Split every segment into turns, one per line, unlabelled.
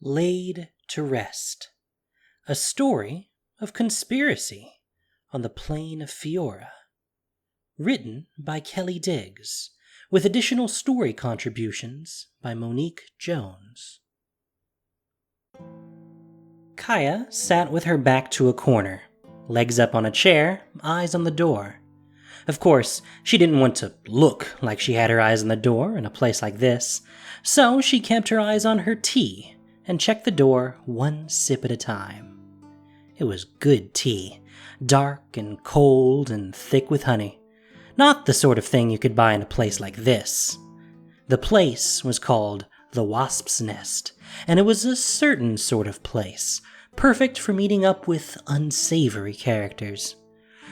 Laid to Rest, a story of conspiracy on the plain of Fiora. Written by Kelly Diggs, with additional story contributions by Monique Jones. Kaya sat with her back to a corner, legs up on a chair, eyes on the door. Of course, she didn't want to look like she had her eyes on the door in a place like this, so she kept her eyes on her tea and checked the door one sip at a time. It was good tea, dark and cold and thick with honey. Not the sort of thing you could buy in a place like this. The place was called the Wasp's Nest, and it was a certain sort of place, perfect for meeting up with unsavory characters.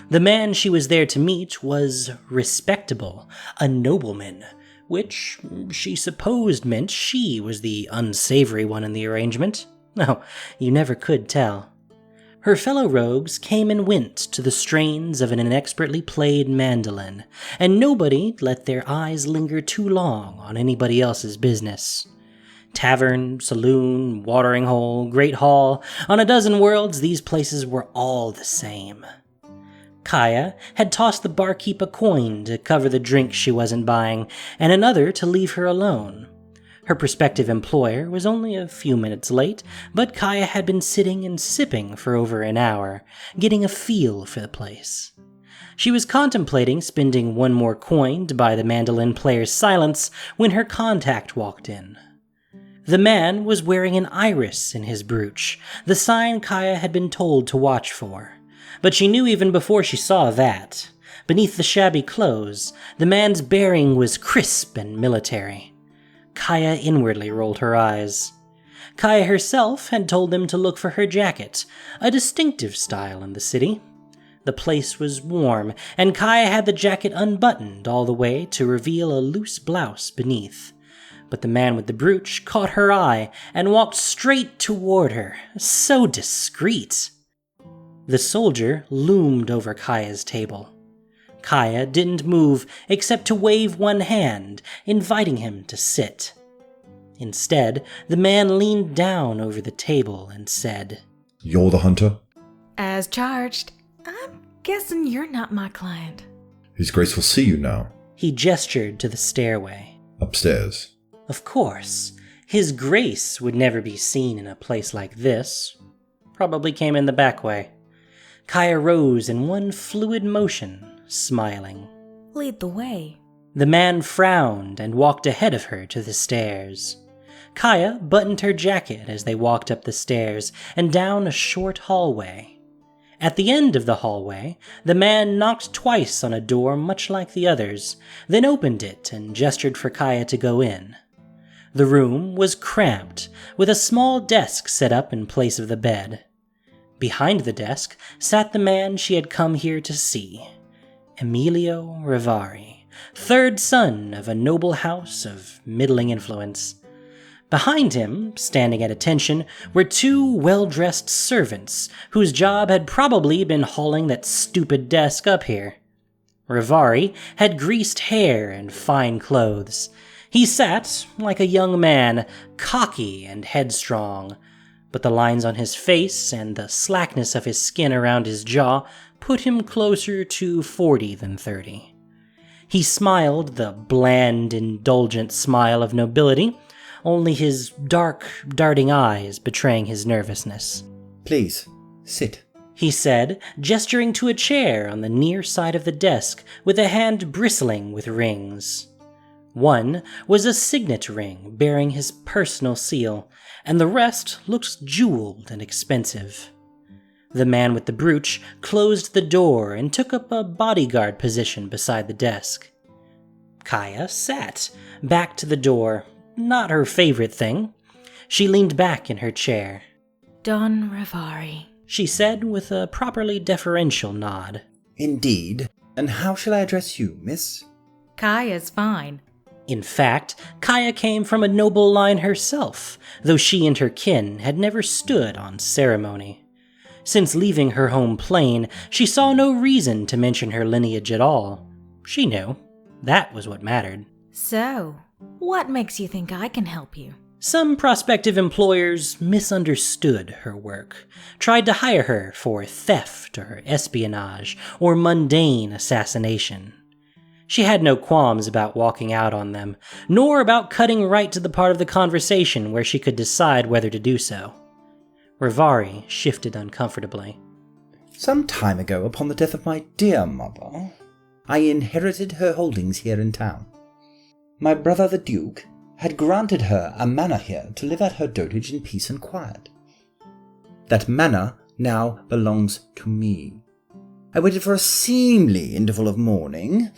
The man she was there to meet was respectable, a nobleman, which she supposed meant she was the unsavory one in the arrangement. No, you never could tell. Her fellow rogues came and went to the strains of an inexpertly played mandolin, and nobody let their eyes linger too long on anybody else's business. Tavern, saloon, watering hole, great hall, on a dozen worlds these places were all the same. Kaya had tossed the barkeep a coin to cover the drink she wasn't buying, and another to leave her alone. Her prospective employer was only a few minutes late, but Kaya had been sitting and sipping for over an hour, getting a feel for the place. She was contemplating spending one more coin to buy the mandolin player's silence when her contact walked in. The man was wearing an iris in his brooch, the sign Kaya had been told to watch for. But she knew even before she saw that. Beneath the shabby clothes, the man's bearing was crisp and military. Kaya inwardly rolled her eyes. Kaya herself had told them to look for her jacket, a distinctive style in the city. The place was warm, and Kaya had the jacket unbuttoned all the way to reveal a loose blouse beneath. But the man with the brooch caught her eye and walked straight toward her, so discreet. The soldier loomed over Kaya's table. Kaya didn't move except to wave one hand, inviting him to sit. Instead, the man leaned down over the table and said,
"You're the hunter?"
"As charged. I'm guessing you're not my client."
"His Grace will see you now."
He gestured to the stairway.
"Upstairs."
Of course, His Grace would never be seen in a place like this. Probably came in the back way. Kaya rose in one fluid motion, smiling.
"Lead the way."
The man frowned and walked ahead of her to the stairs. Kaya buttoned her jacket as they walked up the stairs and down a short hallway. At the end of the hallway, the man knocked twice on a door much like the others, then opened it and gestured for Kaya to go in. The room was cramped, with a small desk set up in place of the bed. Behind the desk sat the man she had come here to see, Emilio Rivari, third son of a noble house of middling influence. Behind him, standing at attention, were two well-dressed servants whose job had probably been hauling that stupid desk up here. Rivari had greased hair and fine clothes. He sat like a young man, cocky and headstrong, but the lines on his face and the slackness of his skin around his jaw put him closer to 40 than 30. He smiled the bland, indulgent smile of nobility, only his dark, darting eyes betraying his nervousness.
"Please, sit,"
he said, gesturing to a chair on the near side of the desk with a hand bristling with rings. One was a signet ring bearing his personal seal, and the rest looked jeweled and expensive. The man with the brooch closed the door and took up a bodyguard position beside the desk. Kaya sat, back to the door, not her favorite thing. She leaned back in her chair.
"Don Rivari,"
she said with a properly deferential nod.
"Indeed. And how shall I address you, miss?"
"Kaya's fine."
In fact, Kaya came from a noble line herself, though she and her kin had never stood on ceremony. Since leaving her home plane, she saw no reason to mention her lineage at all. She knew. That was what mattered.
"So, what makes you think I can help you?"
Some prospective employers misunderstood her work, tried to hire her for theft or espionage or mundane assassination. She had no qualms about walking out on them, nor about cutting right to the part of the conversation where she could decide whether to do so. Rivari shifted uncomfortably.
Some time ago, upon the death of my dear mother, I inherited her holdings here in town. My brother the Duke had granted her a manor here to live at her dotage in peace and quiet. That manor now belongs to me. I waited for a seemly interval of mourning,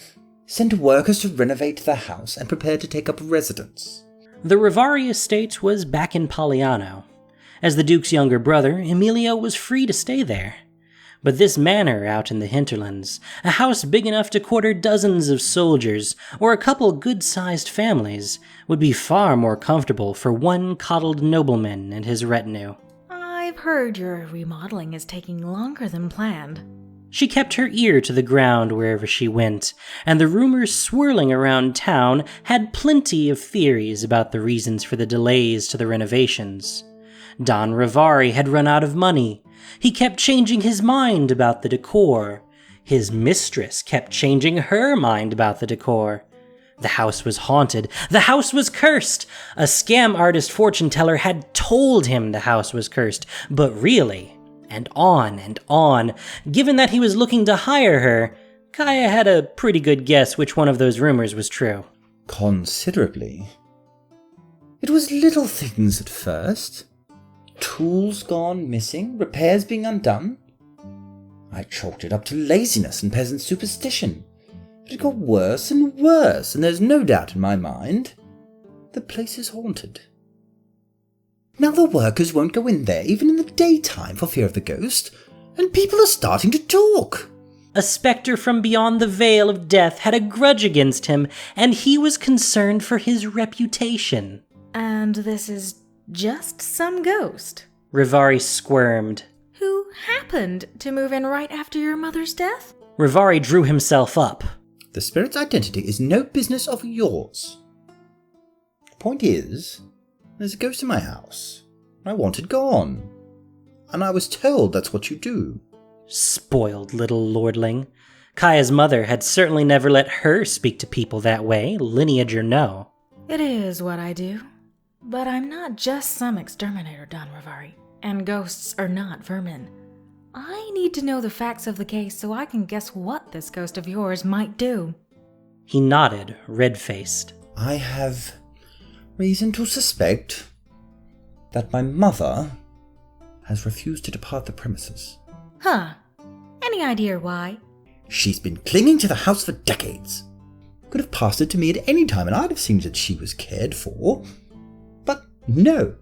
sent workers to renovate the house, and prepared to take up residence.
The Rivari estate was back in Poliano. As the Duke's younger brother, Emilio was free to stay there. But this manor out in the hinterlands, a house big enough to quarter dozens of soldiers or a couple good-sized families, would be far more comfortable for one coddled nobleman and his retinue.
I've heard your remodeling is taking longer than planned.
She kept her ear to the ground wherever she went, and the rumors swirling around town had plenty of theories about the reasons for the delays to the renovations. Don Rivari had run out of money. He kept changing his mind about the decor. His mistress kept changing her mind about the decor. The house was haunted. The house was cursed. A scam artist fortune teller had told him the house was cursed, but really, and on. Given that he was looking to hire her, Kaya had a pretty good guess which one of those rumors was true.
Considerably. It was little things at first. Tools gone missing, repairs being undone. I chalked it up to laziness and peasant superstition. But it got worse and worse, and there's no doubt in my mind the place is haunted. Now the workers won't go in there even in the daytime for fear of the ghost, and people are starting to talk.
A specter from beyond the veil of death had a grudge against him, and he was concerned for his reputation.
And this is just some ghost
Rivari squirmed.
who happened to move in right after your mother's death?
Rivari drew himself up.
The spirit's identity is no business of yours. The point is, there's a ghost in my house. I want it gone. And I was told that's what you do.
Spoiled little lordling. Kaya's mother had certainly never let her speak to people that way, lineage or no.
It is what I do. But I'm not just some exterminator, Don Rivari. And ghosts are not vermin. I need to know the facts of the case so I can guess what this ghost of yours might do.
He nodded, red-faced.
I have reason to suspect that my mother has refused to depart the premises.
Huh. Any idea why?
She's been clinging to the house for decades. Could have passed it to me at any time and I'd have seen that she was cared for. But no,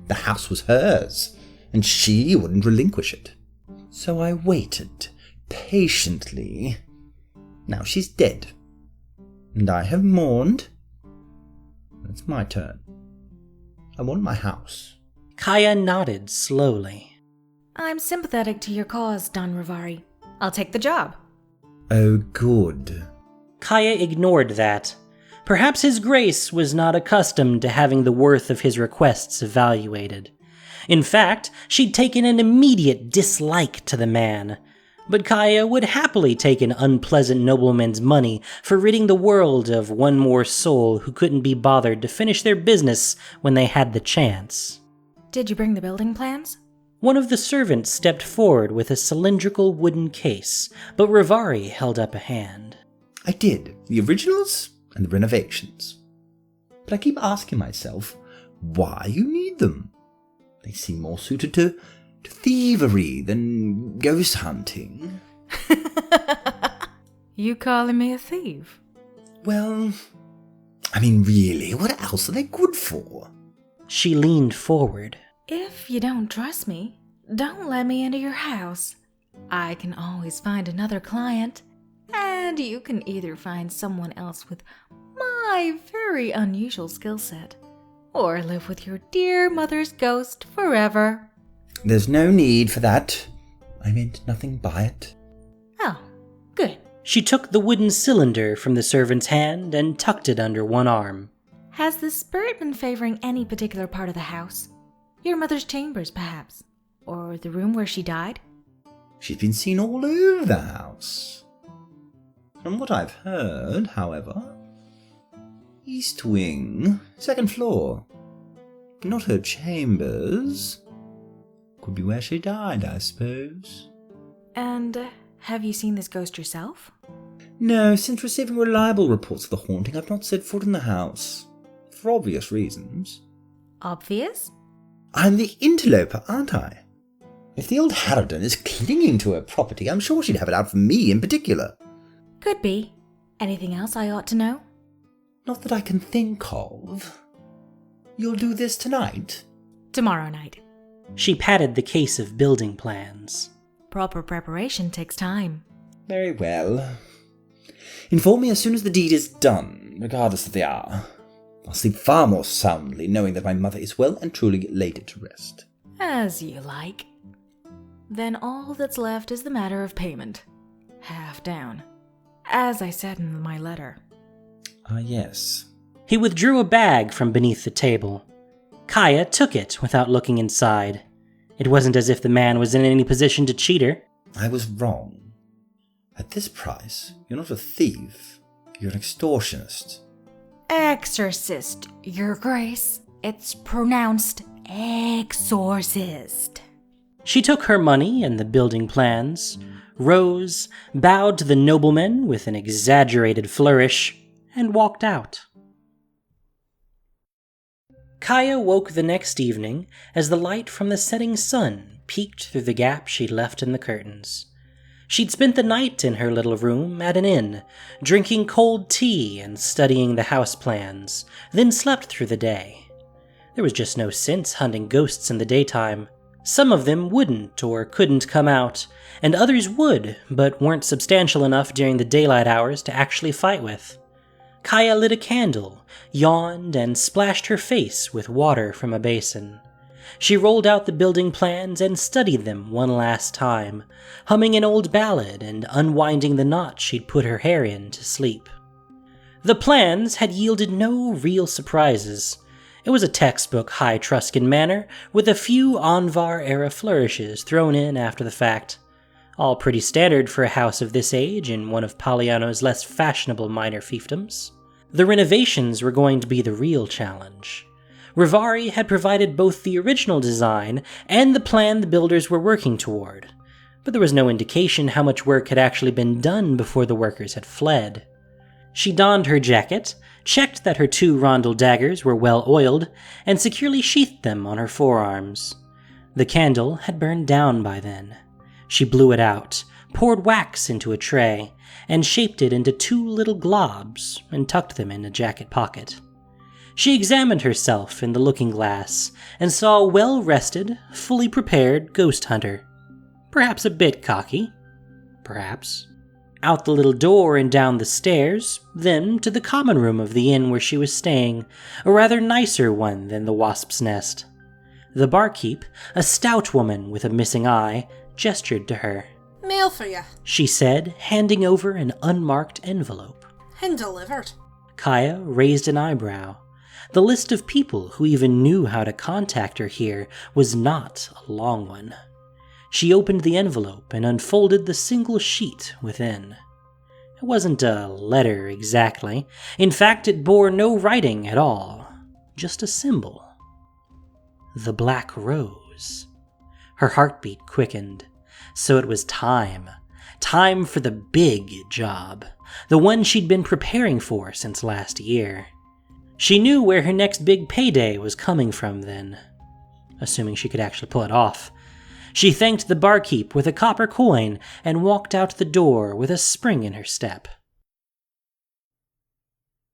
the house was hers, and she wouldn't relinquish it. So I waited, patiently. Now she's dead, and I have mourned. It's my turn. I want my house.
Kaya nodded slowly.
I'm sympathetic to your cause, Don Rivari. I'll take the job.
Oh, good.
Kaya ignored that. Perhaps His Grace was not accustomed to having the worth of his requests evaluated. In fact, she'd taken an immediate dislike to the man. But Kaya would happily take an unpleasant nobleman's money for ridding the world of one more soul who couldn't be bothered to finish their business when they had the chance.
Did you bring the building plans?
One of the servants stepped forward with a cylindrical wooden case, but Rivari held up a hand.
I did. The originals and the renovations. But I keep asking myself why you need them. They seem more suited to thievery than ghost hunting.
You calling me a thief?
Well, I mean, really, what else are they good for?
She leaned forward.
If you don't trust me, don't let me into your house. I can always find another client, and you can either find someone else with my very unusual skill set, or live with your dear mother's ghost forever.
There's no need for that. I meant nothing by it.
Oh, good.
She took the wooden cylinder from the servant's hand and tucked it under one arm.
Has the spirit been favoring any particular part of the house? Your mother's chambers, perhaps? Or the room where she died?
She's been seen all over the house. From what I've heard, however, East Wing, 2nd floor. Not her chambers. Could be where she died, I suppose.
And have you seen this ghost yourself?
No, since receiving reliable reports of the haunting, I've not set foot in the house. For obvious reasons.
Obvious?
I'm the interloper, aren't I? If the old harridan is clinging to her property, I'm sure she'd have it out for me in particular.
Could be. Anything else I ought to know?
Not that I can think of. You'll do this tonight?
Tomorrow night.
She patted the case of building plans.
Proper preparation takes time.
Very well. Inform me as soon as the deed is done, regardless of the hour. I'll sleep far more soundly knowing that my mother is well and truly laid to rest.
As you like. Then all that's left is the matter of payment. Half down. As I said in my letter.
Yes.
He withdrew a bag from beneath the table. Kaya took it without looking inside. It wasn't as if the man was in any position to cheat her.
I was wrong. At this price, you're not a thief. You're an extortionist.
Exorcist, Your Grace. It's pronounced exorcist.
She took her money and the building plans, rose, bowed to the nobleman with an exaggerated flourish, and walked out. Kaya woke the next evening as the light from the setting sun peeked through the gap she'd left in the curtains. She'd spent the night in her little room at an inn, drinking cold tea and studying the house plans, then slept through the day. There was just no sense hunting ghosts in the daytime. Some of them wouldn't or couldn't come out, and others would, but weren't substantial enough during the daylight hours to actually fight with. Kaya lit a candle, yawned, and splashed her face with water from a basin. She rolled out the building plans and studied them one last time, humming an old ballad and unwinding the knot she'd put her hair in to sleep. The plans had yielded no real surprises. It was a textbook High Truscan Manor, with a few Anvar-era flourishes thrown in after the fact. All pretty standard for a house of this age in one of Palliano's less fashionable minor fiefdoms. The renovations were going to be the real challenge. Rivari had provided both the original design and the plan the builders were working toward, but there was no indication how much work had actually been done before the workers had fled. She donned her jacket, checked that her 2 rondel daggers were well oiled, and securely sheathed them on her forearms. The candle had burned down by then. She blew it out, poured wax into a tray, and shaped it into 2 little globs and tucked them in a jacket pocket. She examined herself in the looking glass and saw a well-rested, fully prepared ghost hunter. Perhaps a bit cocky. Perhaps. Out the little door and down the stairs, then to the common room of the inn where she was staying, a rather nicer one than the wasp's nest. The barkeep, a stout woman with a missing eye, gestured to her.
"Mail for you,"
she said, handing over an unmarked envelope.
and delivered.
Kaya raised an eyebrow. The list of people who even knew how to contact her here was not a long one. She opened the envelope and unfolded the single sheet within. It wasn't a letter exactly. In fact, it bore no writing at all. Just a symbol. The Black Rose. Her heartbeat quickened. So it was time. Time for the big job. The one she'd been preparing for since last year. She knew where her next big payday was coming from then. Assuming she could actually pull it off. She thanked the barkeep with a copper coin and walked out the door with a spring in her step.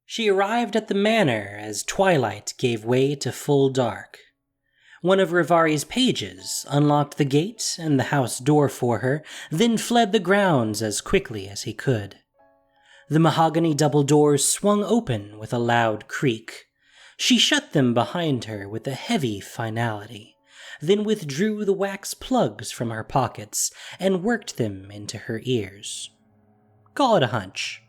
She arrived at the manor as twilight gave way to full dark. One of Rivari's pages unlocked the gate and the house door for her, then fled the grounds as quickly as he could. The mahogany double doors swung open with a loud creak. She shut them behind her with a heavy finality, then withdrew the wax plugs from her pockets and worked them into her ears. Call it a hunch.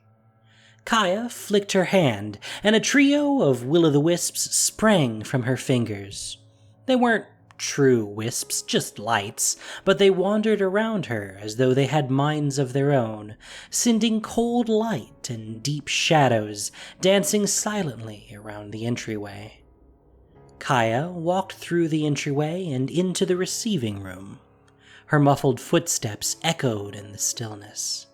Kaya flicked her hand, and a trio of will-o'-the-wisps sprang from her fingers. They weren't true wisps, just lights, but they wandered around her as though they had minds of their own, sending cold light and deep shadows dancing silently around the entryway. Kaya walked through the entryway and into the receiving room. Her muffled footsteps echoed in the stillness.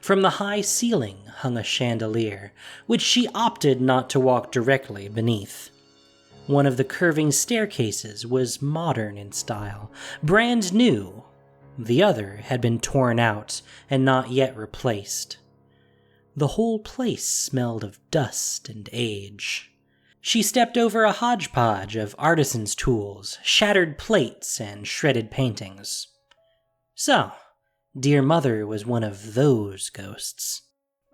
From the high ceiling hung a chandelier, which she opted not to walk directly beneath. One of the curving staircases was modern in style, brand new. The other had been torn out and not yet replaced. The whole place smelled of dust and age. She stepped over a hodgepodge of artisan's tools, shattered plates, and shredded paintings. So, dear mother was one of those ghosts.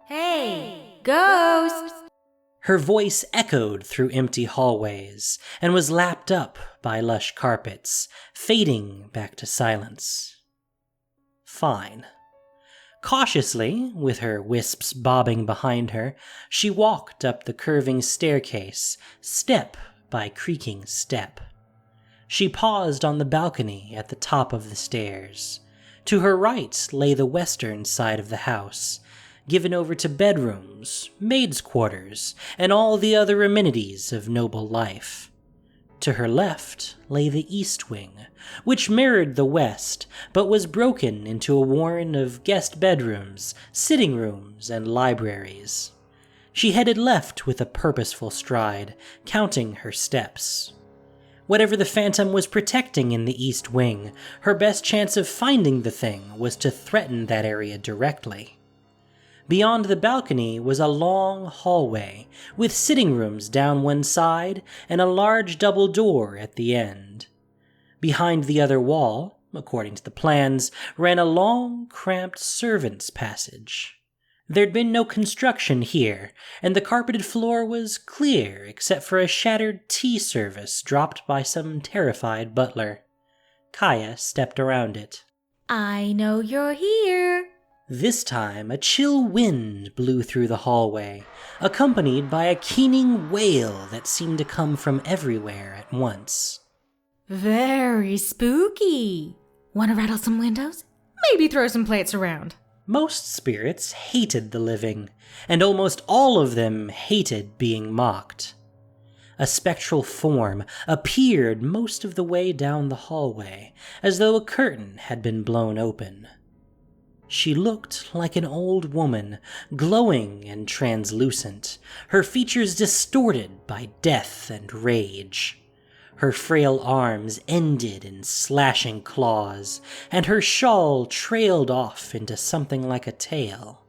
Hey, ghost!
Her voice echoed through empty hallways and was lapped up by lush carpets, fading back to silence. Fine. Cautiously, with her wisps bobbing behind her, she walked up the curving staircase, step by creaking step. She paused on the balcony at the top of the stairs. To her right lay the western side of the house, given over to bedrooms, maids' quarters, and all the other amenities of noble life. To her left lay the east wing, which mirrored the west, but was broken into a warren of guest bedrooms, sitting rooms, and libraries. She headed left with a purposeful stride, counting her steps. Whatever the phantom was protecting in the east wing, her best chance of finding the thing was to threaten that area directly. Beyond the balcony was a long hallway, with sitting rooms down one side and a large double door at the end. Behind the other wall, according to the plans, ran a long, cramped servants' passage. There'd been no construction here, and the carpeted floor was clear except for a shattered tea service dropped by some terrified butler. Kaya stepped around it.
I know you're here.
This time, a chill wind blew through the hallway, accompanied by a keening wail that seemed to come from everywhere at once.
Very spooky. Want to rattle some windows? Maybe throw some plates around.
Most spirits hated the living, and almost all of them hated being mocked. A spectral form appeared most of the way down the hallway, as though a curtain had been blown open. She looked like an old woman, glowing and translucent, her features distorted by death and rage. Her frail arms ended in slashing claws, and her shawl trailed off into something like a tail.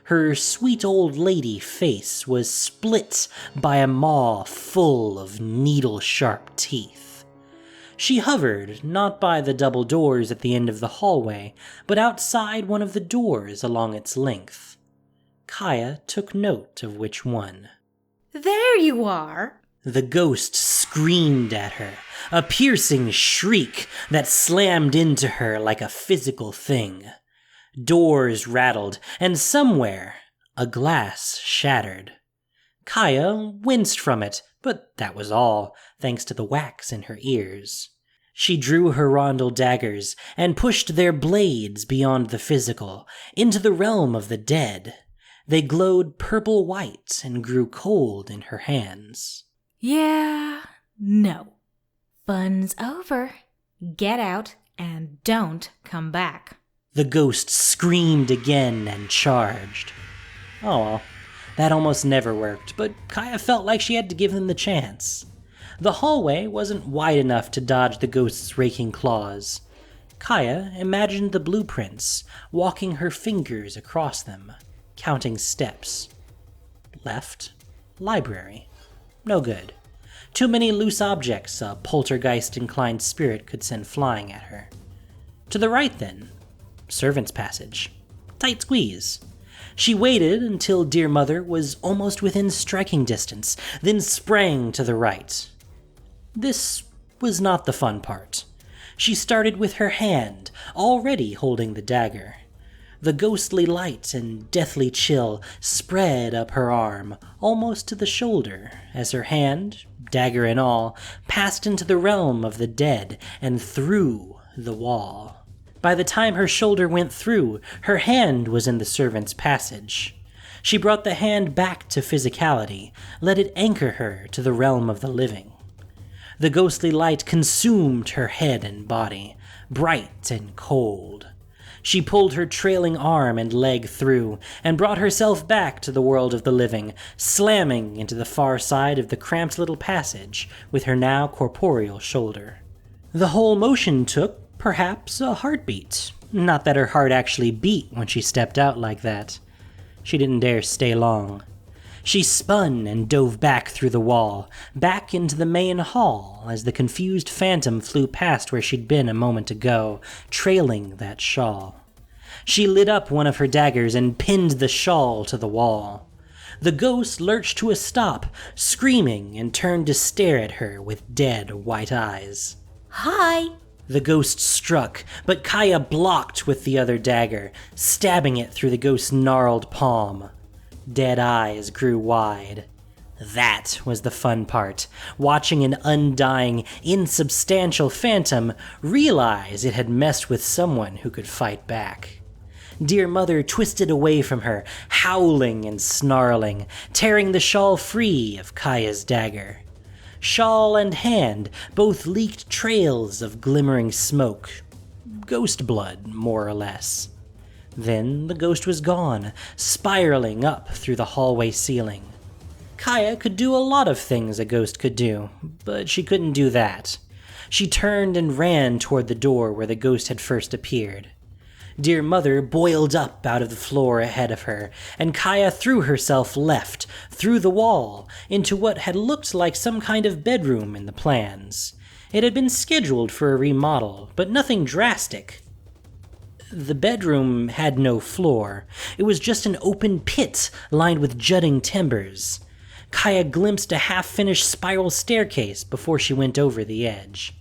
Her sweet old lady face was split by a maw full of needle-sharp teeth. She hovered not by the double doors at the end of the hallway, but outside one of the doors along its length. Kaya took note of which one.
There you are!
The ghost screamed at her, a piercing shriek that slammed into her like a physical thing. Doors rattled, and somewhere a glass shattered. Kaya winced from it, but that was all, thanks to the wax in her ears. She drew her rondel daggers and pushed their blades beyond the physical, into the realm of the dead. They glowed purple-white and grew cold in her hands.
Yeah, no. Fun's over. Get out and don't come back.
The ghost screamed again and charged. Oh well, that almost never worked, but Kaya felt like she had to give them the chance. The hallway wasn't wide enough to dodge the ghost's raking claws. Kaya imagined the blueprints, walking her fingers across them, counting steps. Left, library. No good. Too many loose objects a poltergeist-inclined spirit could send flying at her. To the right, then. Servant's passage. Tight squeeze. She waited until dear mother was almost within striking distance, then sprang to the right. This was not the fun part. She started with her hand, already holding the dagger. The ghostly light and deathly chill spread up her arm, almost to the shoulder, as her hand, dagger and all, passed into the realm of the dead and through the wall. By the time her shoulder went through, her hand was in the servant's passage. She brought the hand back to physicality, let it anchor her to the realm of the living. The ghostly light consumed her head and body, bright and cold. She pulled her trailing arm and leg through, and brought herself back to the world of the living, slamming into the far side of the cramped little passage with her now corporeal shoulder. The whole motion took, perhaps, a heartbeat. Not that her heart actually beat when she stepped out like that. She didn't dare stay long. She spun and dove back through the wall, back into the main hall as the confused phantom flew past where she'd been a moment ago, trailing that shawl. She lit up one of her daggers and pinned the shawl to the wall. The ghost lurched to a stop, screaming, and turned to stare at her with dead white eyes.
Hi!
The ghost struck, but Kaya blocked with the other dagger, stabbing it through the ghost's gnarled palm. Dead eyes grew wide. That was the fun part, watching an undying, insubstantial phantom realize it had messed with someone who could fight back. Dear Mother twisted away from her, howling and snarling, tearing the shawl free of Kaya's dagger. Shawl and hand both leaked trails of glimmering smoke. Ghost blood, more or less. Then the ghost was gone, spiraling up through the hallway ceiling. Kaya could do a lot of things a ghost could do, but she couldn't do that. She turned and ran toward the door where the ghost had first appeared. Dear Mother boiled up out of the floor ahead of her, and Kaya threw herself left, through the wall, into what had looked like some kind of bedroom in the plans. It had been scheduled for a remodel, but nothing drastic. The bedroom had no floor. It was just an open pit lined with jutting timbers. Kaya glimpsed a half-finished spiral staircase before she went over the edge.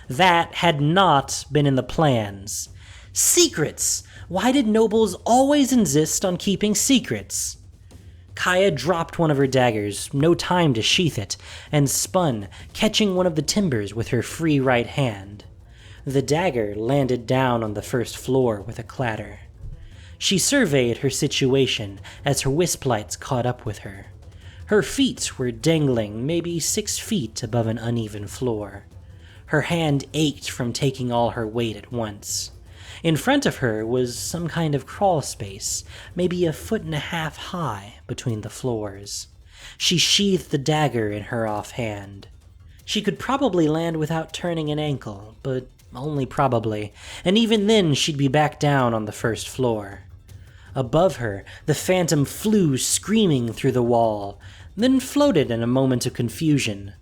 That had not been in the plans. Secrets! Why did nobles always insist on keeping secrets? Kaya dropped one of her daggers, no time to sheath it, and spun, catching one of the timbers with her free right hand. The dagger landed down on the first floor with a clatter. She surveyed her situation as her wisp lights caught up with her. Her feet were dangling maybe 6 feet above an uneven floor. Her hand ached from taking all her weight at once. In front of her was some kind of crawl space, maybe 1.5 feet high between the floors. She sheathed the dagger in her offhand. She could probably land without turning an ankle, but only probably, and even then she'd be back down on the first floor. Above her, the phantom flew screaming through the wall, then floated in a moment of confusion.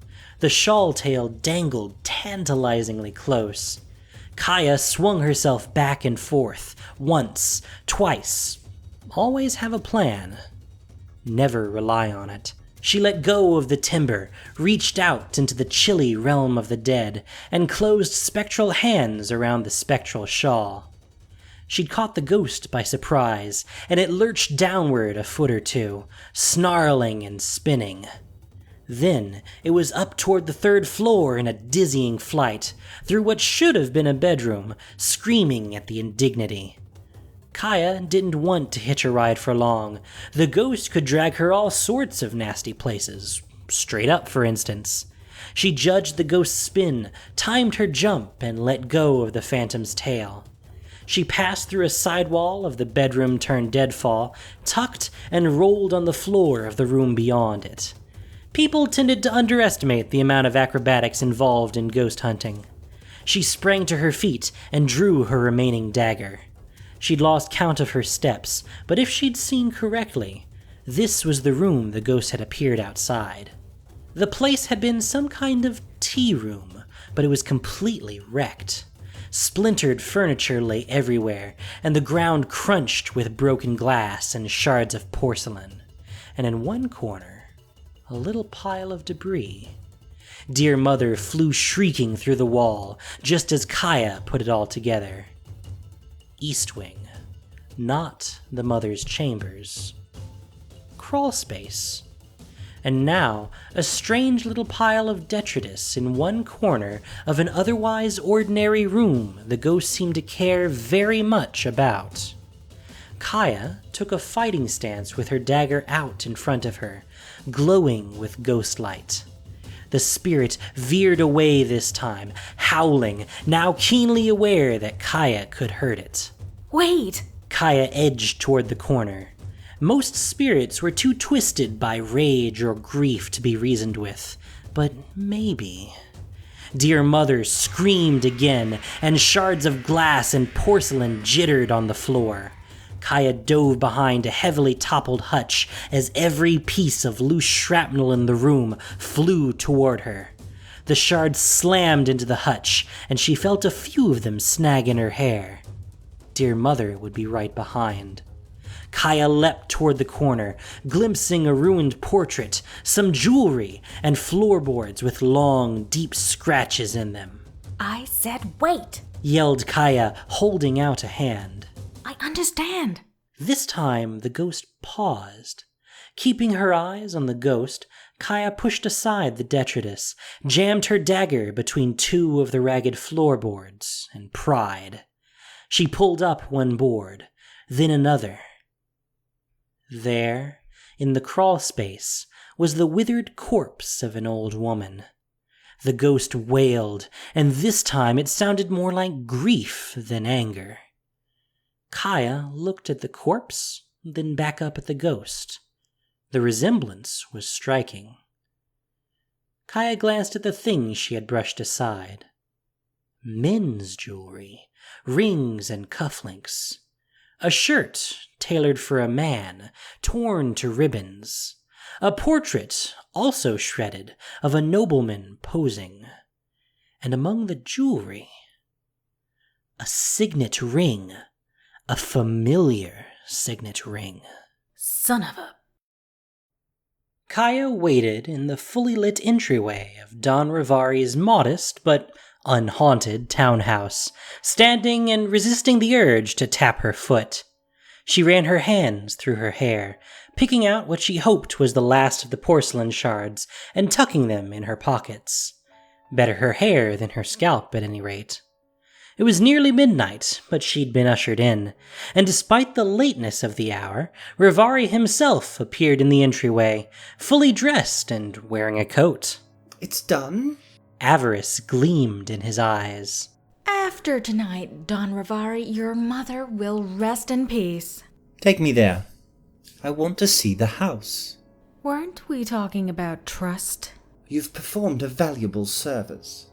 The shawl tail dangled tantalizingly close. Kaya swung herself back and forth, once, twice. Always have a plan. Never rely on it. She let go of the timber, reached out into the chilly realm of the dead, and closed spectral hands around the spectral shawl. She'd caught the ghost by surprise, and it lurched downward 1 foot or 2, snarling and spinning. Then it was up toward the 3rd floor in a dizzying flight, through what should have been a bedroom, screaming at the indignity. Kaya didn't want to hitch a ride for long. The ghost could drag her all sorts of nasty places, straight up for instance. She judged the ghost's spin, timed her jump, and let go of the phantom's tail. She passed through a sidewall of the bedroom-turned-deadfall, tucked and rolled on the floor of the room beyond it. People tended to underestimate the amount of acrobatics involved in ghost hunting. She sprang to her feet and drew her remaining dagger. She'd lost count of her steps, but if she'd seen correctly, this was the room the ghost had appeared outside. The place had been some kind of tea room, but it was completely wrecked. Splintered furniture lay everywhere, and the ground crunched with broken glass and shards of porcelain. And in one corner, a little pile of debris. Dear Mother flew shrieking through the wall, just as Kaya put it all together. East Wing. not the mother's chambers. Crawl space. And now, a strange little pile of detritus in one corner of an otherwise ordinary room the ghost seemed to care very much about. Kaya took a fighting stance with her dagger out in front of her, glowing with ghost light. The spirit veered away this time, howling, now keenly aware that Kaya could hurt it.
Wait!
Kaya edged toward the corner. Most spirits were too twisted by rage or grief to be reasoned with, but maybe. Dear Mother screamed again, and shards of glass and porcelain jittered on the floor. Kaya dove behind a heavily toppled hutch as every piece of loose shrapnel in the room flew toward her. The shards slammed into the hutch, and she felt a few of them snag in her hair. Dear Mother would be right behind. Kaya leapt toward the corner, glimpsing a ruined portrait, some jewelry, and floorboards with long, deep scratches in them.
I said wait!
Yelled Kaya, holding out a hand.
I understand.
This time the ghost paused. Keeping her eyes on the ghost, Kaya pushed aside the detritus, jammed her dagger between two of the ragged floorboards, and pried. She pulled up one board, then another. There, in the crawl space, was the withered corpse of an old woman. The ghost wailed, and this time it sounded more like grief than anger. Kaya looked at the corpse, then back up at the ghost. The resemblance was striking. Kaya glanced at the things she had brushed aside. Men's jewelry, rings and cufflinks. A shirt tailored for a man, torn to ribbons. A portrait, also shredded, of a nobleman posing. And among the jewelry, a signet ring. A familiar signet ring.
Son of a...
Kaya waited in the fully lit entryway of Don Rivari's modest but unhaunted townhouse, standing and resisting the urge to tap her foot. She ran her hands through her hair, picking out what she hoped was the last of the porcelain shards and tucking them in her pockets. Better her hair than her scalp, at any rate. It was nearly midnight, but she'd been ushered in, and despite the lateness of the hour, Rivari himself appeared in the entryway, fully dressed and wearing a coat.
It's done?
Avarice gleamed in his eyes.
After tonight, Don Rivari, your mother will rest in peace.
Take me there. I want to see the house.
Weren't we talking about trust?
You've performed a valuable service.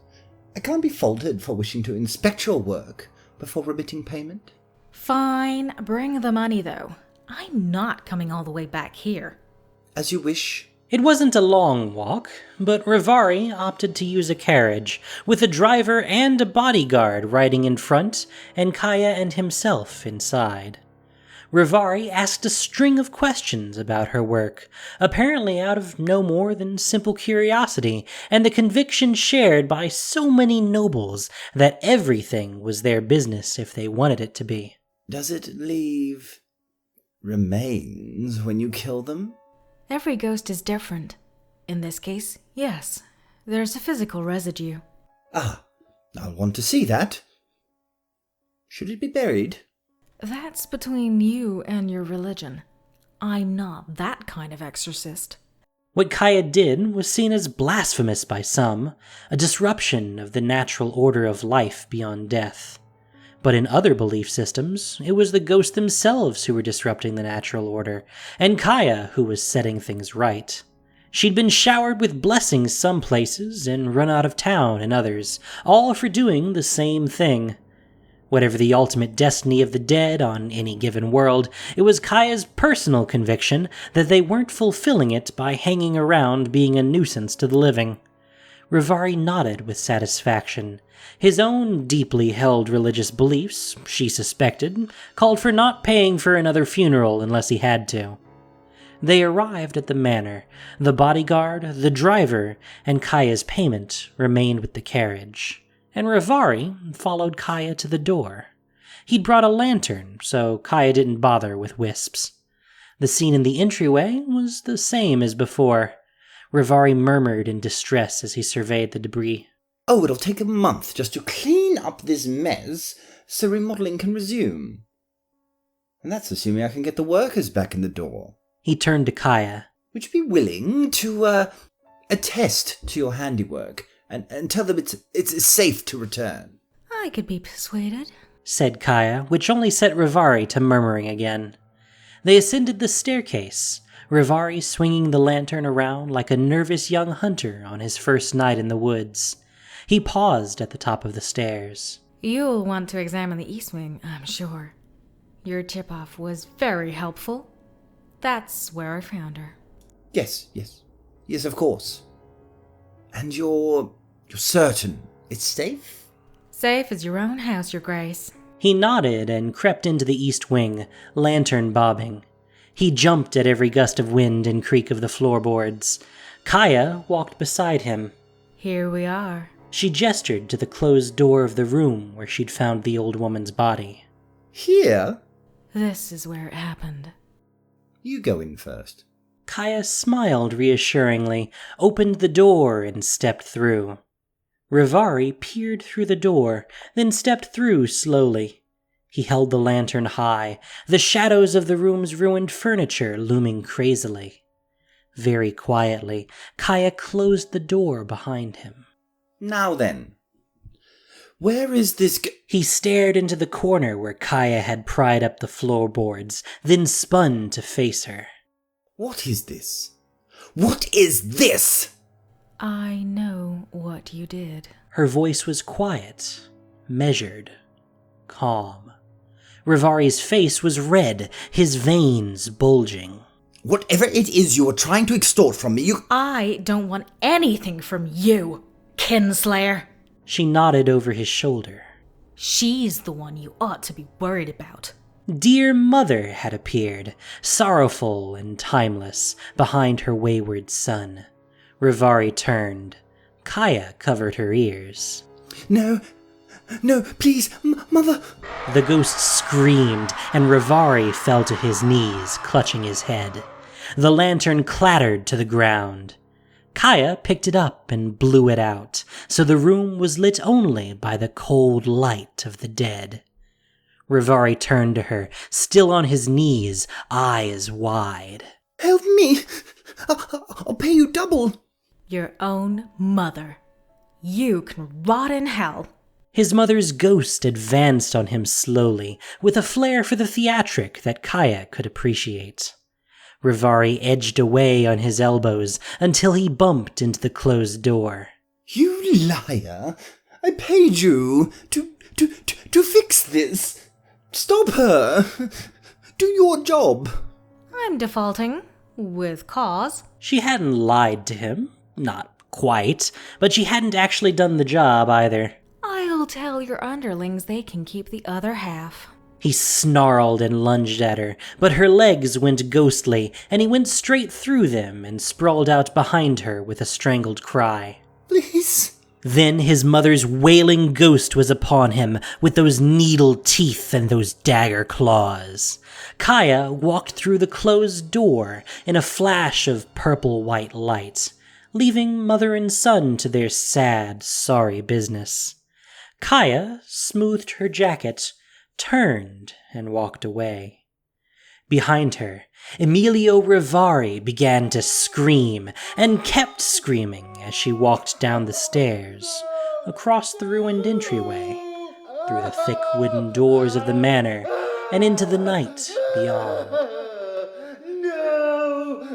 I can't be faulted for wishing to inspect your work before remitting payment.
Fine, bring the money though. I'm not coming all the way back here.
As you wish.
It wasn't a long walk, but Rivari opted to use a carriage, with a driver and a bodyguard riding in front, and Kaya and himself inside. Rivari asked a string of questions about her work, apparently out of no more than simple curiosity, and the conviction shared by so many nobles that everything was their business if they wanted it to be.
Does it leave remains when you kill them?
Every ghost is different. In this case, yes, there's a physical residue.
Ah, I'll want to see that. Should it be buried?
That's between you and your religion. I'm not that kind of exorcist.
What Kaya did was seen as blasphemous by some, a disruption of the natural order of life beyond death. But in other belief systems, it was the ghosts themselves who were disrupting the natural order, and Kaya who was setting things right. She'd been showered with blessings some places and run out of town in others, all for doing the same thing. Whatever the ultimate destiny of the dead on any given world, it was Kaya's personal conviction that they weren't fulfilling it by hanging around being a nuisance to the living. Rivari nodded with satisfaction. His own deeply held religious beliefs, she suspected, called for not paying for another funeral unless he had to. They arrived at the manor. The bodyguard, the driver, and Kaya's payment remained with the carriage, and Rivari followed Kaya to the door. He'd brought a lantern, so Kaya didn't bother with wisps. The scene in the entryway was the same as before. Rivari murmured in distress as he surveyed the debris.
Oh, it'll take a month just to clean up this mess so remodeling can resume. And that's assuming I can get the workers back in the door.
He turned to Kaya.
Would you be willing to attest to your handiwork and tell them it's safe to return?
I could be persuaded,
said Kaya, which only set Rivari to murmuring again. They ascended the staircase, Rivari swinging the lantern around like a nervous young hunter on his first night in the woods. He paused at the top of the stairs.
You'll want to examine the east wing, I'm sure. Your tip-off was very helpful. That's where I found her.
Yes, of course. And you're certain it's safe?
Safe as your own house, Your Grace.
He nodded and crept into the east wing, lantern bobbing. He jumped at every gust of wind and creak of the floorboards. Kaya walked beside him.
Here we are.
She gestured to the closed door of the room where she'd found the old woman's body.
Here?
This is where it happened.
You go in first.
Kaya smiled reassuringly, opened the door, and stepped through. Rivari peered through the door, then stepped through slowly. He held the lantern high, the shadows of the room's ruined furniture looming crazily. Very quietly, Kaya closed the door behind him.
Now then, where is this
He stared into the corner where Kaya had pried up the floorboards, then spun to face her.
What is this? What is this?
I know what you did.
Her voice was quiet, measured, calm. Rivari's face was red, his veins bulging.
Whatever it is you are trying to extort from me,
I don't want anything from you, Kinslayer.
She nodded over his shoulder.
She's the one you ought to be worried about.
Dear Mother had appeared, sorrowful and timeless, behind her wayward son. Rivari turned. Kaya covered her ears.
No, please, Mother.
The ghost screamed, and Rivari fell to his knees, clutching his head. The lantern clattered to the ground. Kaya picked it up and blew it out, so the room was lit only by the cold light of the dead. Rivari turned to her, still on his knees, eyes wide.
Help me! I'll pay you double.
Your own mother. You can rot in hell.
His mother's ghost advanced on him slowly, with a flair for the theatric that Kaya could appreciate. Rivari edged away on his elbows until he bumped into the closed door.
You liar! I paid you to fix this. Stop her. Do your job.
I'm defaulting. With cause.
She hadn't lied to him. Not quite. But she hadn't actually done the job either.
I'll tell your underlings they can keep the other half.
He snarled and lunged at her, but her legs went ghostly, and he went straight through them and sprawled out behind her with a strangled cry.
Please.
Then his mother's wailing ghost was upon him, with those needle teeth and those dagger claws. Kaya walked through the closed door in a flash of purple-white light, leaving mother and son to their sad, sorry business. Kaya smoothed her jacket, turned, and walked away. Behind her, Emilio Rivari began to scream, and kept screaming as she walked down the stairs, across the ruined entryway, through the thick wooden doors of the manor, and into the night beyond.
No!